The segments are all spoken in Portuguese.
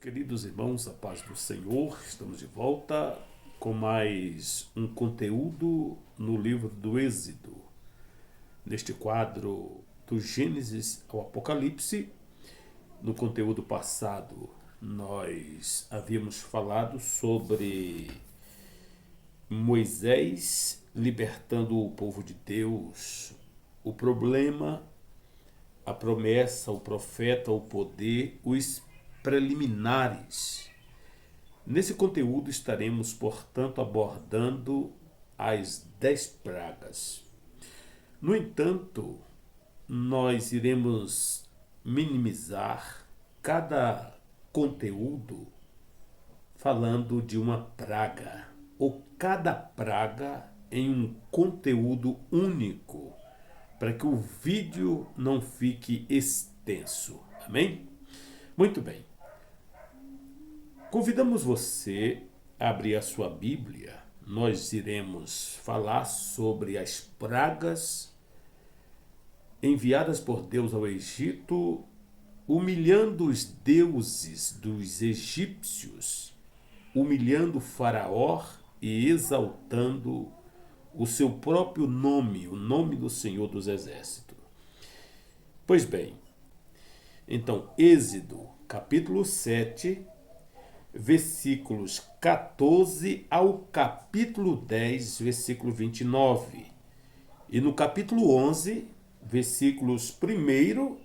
Queridos irmãos, a paz do Senhor, estamos de volta com mais um conteúdo no livro do Êxodo. Neste quadro do Gênesis ao Apocalipse, no conteúdo passado, nós havíamos falado sobre Moisés libertando o povo de Deus, o problema, a promessa, o profeta, o poder, os preliminares. Nesse conteúdo estaremos, portanto, abordando as 10 pragas. No entanto, nós iremos minimizar cada conteúdo falando de uma praga, ou cada praga em um conteúdo único, para que o vídeo não fique extenso. Amém? Muito bem. Convidamos você a abrir a sua Bíblia. Nós iremos falar sobre as pragas enviadas por Deus ao Egito, humilhando os deuses dos egípcios, humilhando Faraó e exaltando o seu próprio nome, o nome do Senhor dos Exércitos. Pois bem, então, Êxodo, capítulo 7, versículos 14 ao capítulo 10, versículo 29. E no capítulo 11, versículos 1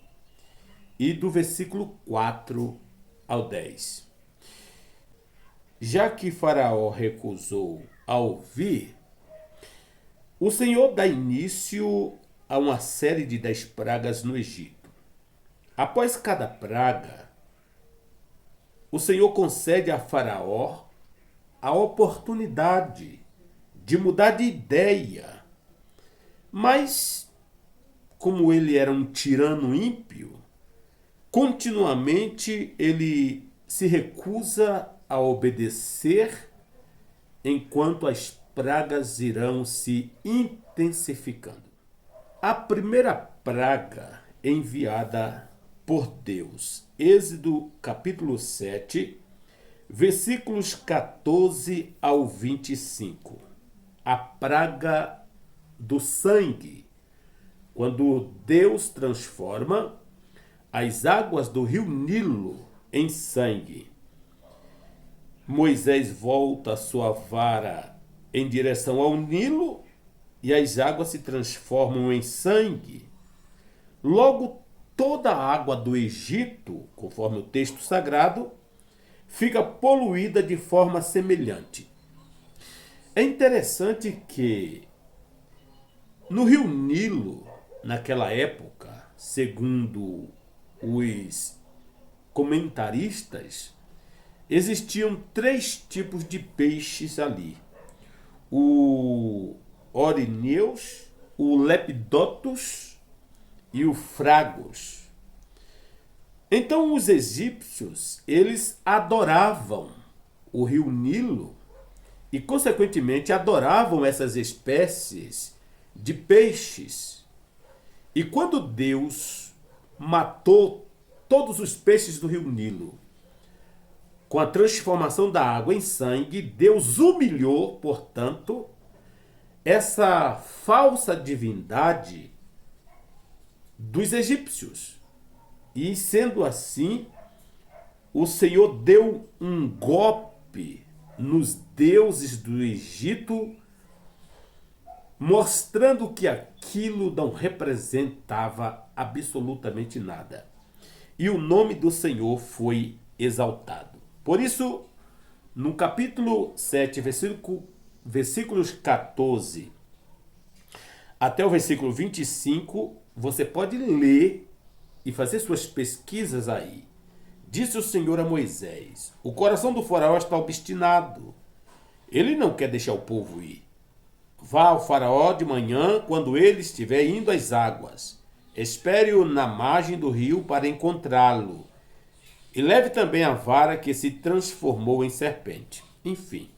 e do versículo 4 ao 10. Já que Faraó recusou a ouvir, o Senhor dá início a uma série de 10 pragas no Egito. Após cada praga, o Senhor concede a Faraó a oportunidade de mudar de ideia. Mas, como ele era um tirano ímpio, continuamente ele se recusa a obedecer enquanto as pragas irão se intensificando. A primeira praga enviada por Deus. Êxodo capítulo 7, versículos 14 ao 25. A praga do sangue. Quando Deus transforma as águas do rio Nilo em sangue. Moisés volta a sua vara em direção ao Nilo e as águas se transformam em sangue. Logo, toda a água do Egito, conforme o texto sagrado, fica poluída de forma semelhante. É interessante que no rio Nilo, naquela época, segundo os comentaristas, existiam 3 tipos de peixes ali. O Orineus, o Lepidoptus e o Fragos. Então os egípcios, eles adoravam o rio Nilo e, consequentemente, adoravam essas espécies de peixes. E quando Deus matou todos os peixes do rio Nilo, com a transformação da água em sangue, Deus humilhou, portanto, essa falsa divindade dos egípcios. E sendo assim, o Senhor deu um golpe nos deuses do Egito, mostrando que aquilo não representava absolutamente nada. E o nome do Senhor foi exaltado. Por isso, no capítulo 7, versículos 14 até o versículo 25, você pode ler e fazer suas pesquisas aí. Disse o Senhor a Moisés: o coração do faraó está obstinado. Ele não quer deixar o povo ir. Vá ao faraó de manhã, quando ele estiver indo às águas. Espere-o na margem do rio para encontrá-lo. E leve também a vara que se transformou em serpente. Enfim,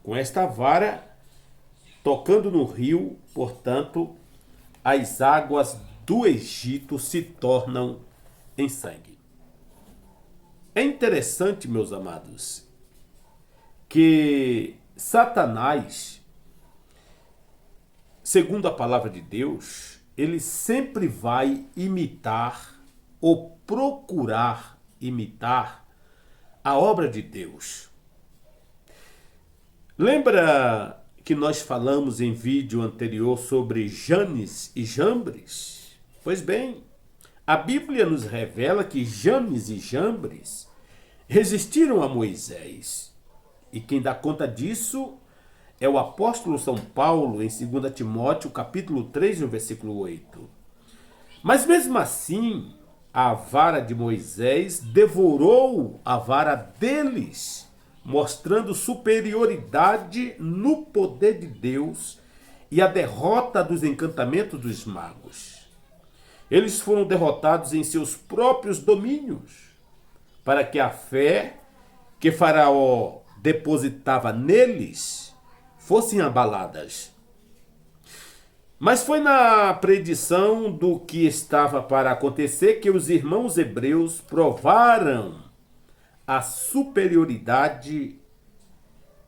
com esta vara, tocando no rio, portanto, as águas do Egito se tornam em sangue. É interessante, meus amados, que Satanás, segundo a palavra de Deus, ele sempre vai imitar ou procurar imitar a obra de Deus. Lembra que nós falamos em vídeo anterior sobre Janes e Jambres? Pois bem, a Bíblia nos revela que Janes e Jambres resistiram a Moisés. E quem dá conta disso é o apóstolo São Paulo em 2 Timóteo, capítulo 3, no versículo 8. Mas mesmo assim, a vara de Moisés devorou a vara deles, mostrando superioridade no poder de Deus e a derrota dos encantamentos dos magos. Eles foram derrotados em seus próprios domínios, para que a fé que Faraó depositava neles fossem abaladas. Mas foi na predição do que estava para acontecer que os irmãos hebreus provaram a superioridade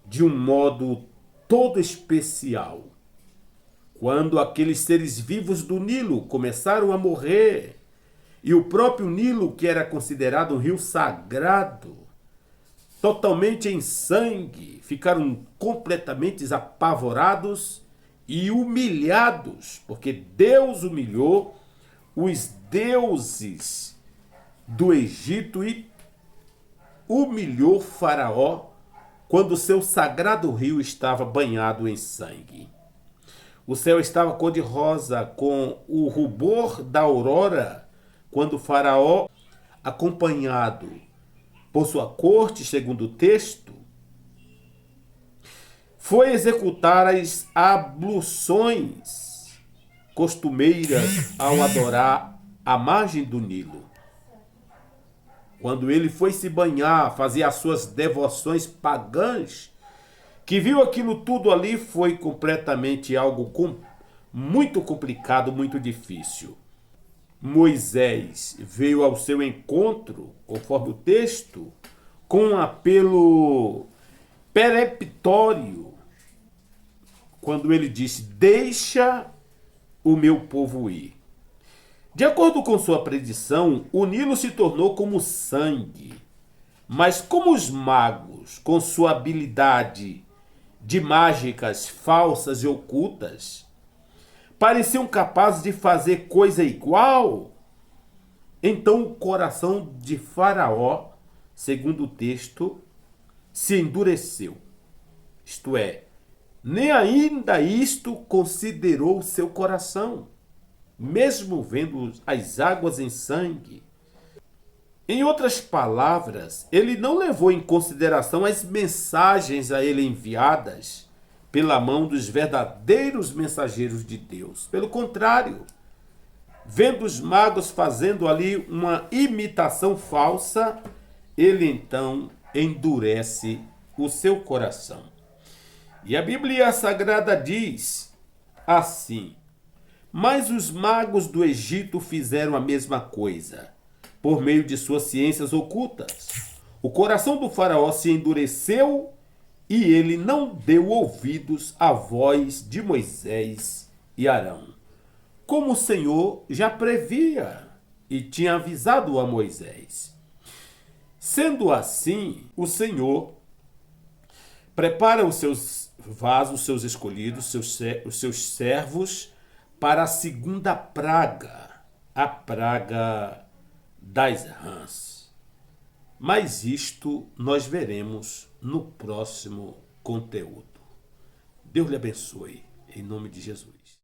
de um modo todo especial. Quando aqueles seres vivos do Nilo começaram a morrer, e o próprio Nilo, que era considerado um rio sagrado, totalmente em sangue, ficaram completamente apavorados e humilhados, porque Deus humilhou os deuses do Egito e humilhou Faraó quando seu sagrado rio estava banhado em sangue. O céu estava cor-de-rosa com o rubor da aurora, quando Faraó, acompanhado por sua corte, segundo o texto, foi executar as abluções costumeiras ao adorar a margem do Nilo. Quando ele foi se banhar, fazer as suas devoções pagãs, que viu aquilo tudo ali, foi completamente algo muito complicado, muito difícil. Moisés veio ao seu encontro, conforme o texto, com um apelo peremptório, quando ele disse: deixa o meu povo ir. De acordo com sua predição, o Nilo se tornou como sangue. Mas como os magos, com sua habilidade de mágicas falsas e ocultas, pareciam capazes de fazer coisa igual, então o coração de Faraó, segundo o texto, se endureceu. Isto é, nem ainda isto considerou seu coração, mesmo vendo as águas em sangue. Em outras palavras, ele não levou em consideração as mensagens a ele enviadas pela mão dos verdadeiros mensageiros de Deus. Pelo contrário, vendo os magos fazendo ali uma imitação falsa, ele então endurece o seu coração. E a Bíblia Sagrada diz assim: mas os magos do Egito fizeram a mesma coisa, por meio de suas ciências ocultas. O coração do faraó se endureceu e ele não deu ouvidos à voz de Moisés e Arão, como o Senhor já previa e tinha avisado a Moisés. Sendo assim, o Senhor prepara os seus vasos, os seus escolhidos, os seus servos, para a segunda praga, a praga das rãs. Mas isto nós veremos no próximo conteúdo. Deus lhe abençoe, em nome de Jesus.